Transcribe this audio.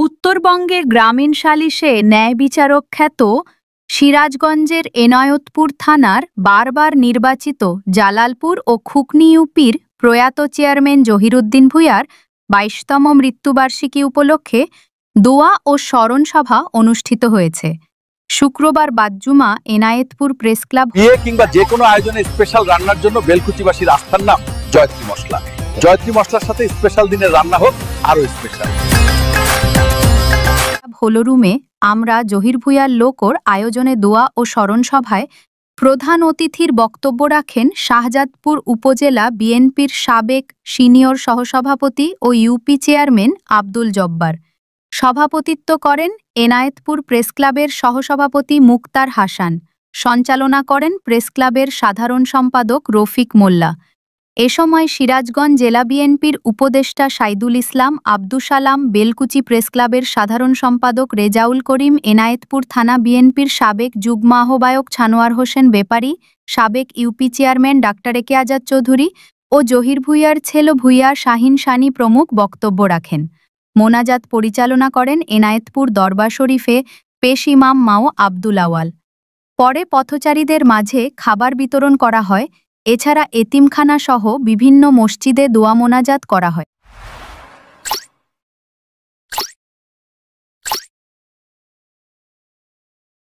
উত্তরবঙ্গের গ্রামীণ সালিশে ন্যায় বিচারক খ্যাত সিরাজগঞ্জের এনায়েতপুর থানার বারবার নির্বাচিত জালালপুর ও খুকনি ইউপির প্রয়াত চেয়ারম্যান জহিরুদ্দিন ভূঁইয়ার ২২তম মৃত্যুবার্ষিকী উপলক্ষে দোয়া ও স্মরণ সভা অনুষ্ঠিত হয়েছে। শুক্রবার বাদজুমা এনায়েতপুর প্রেস ক্লাব। বিয়ে কিংবা যে কোনো আয়োজনে স্পেশাল রান্নার জন্য বেলকুচিবাসীর আস্থার নাম জয়ত্রী মশলা। জয়ত্রী মশলার সাথে স্পেশাল দিনের রান্না হোক আরো স্পেশাল। হলরুমে আমরা জহির ভূঁইয়ার লোকর আয়োজনে দোয়া ও স্মরণ সভায় প্রধান অতিথির বক্তব্য রাখেন শাহজাদপুর উপজেলা বিএনপির সাবেক সিনিয়র সহসভাপতি ও ইউপি চেয়ারম্যান আব্দুল জব্বার। সভাপতিত্ব করেন এনায়েতপুর প্রেস ক্লাবের সহসভাপতি মুক্তার হাসান। সঞ্চালনা করেন প্রেস ক্লাবের সাধারণ সম্পাদক রফিক মোল্লা। এ সময় সিরাজগঞ্জ জেলা বিএনপির উপদেষ্টা সাইদুল ইসলাম, আব্দুস সালাম, বেলকুচি প্রেস ক্লাবের সাধারণ সম্পাদক রেজাউল করিম, এনায়েতপুর থানা বিএনপির সাবেক যুগ্ম আহ্বায়ক ছানোয়ার হোসেন বেপারী, সাবেক ইউপি চেয়ারম্যান ডাক্তার একে আজাদ চৌধুরী ও জহির ভূঁইয়ার ছেলে ভূঁইয়া শাহিন সানি প্রমুখ বক্তব্য রাখেন। মোনাজাত পরিচালনা করেন এনায়েতপুর দরবার শরীফে পেশ ইমাম মাও আব্দুল আওয়াল। পরে পথচারীদের মাঝে খাবার বিতরণ করা হয়। এছাড়া এতিমখানা সহ বিভিন্ন মসজিদে দোয়া মোনাজাত করা হয়।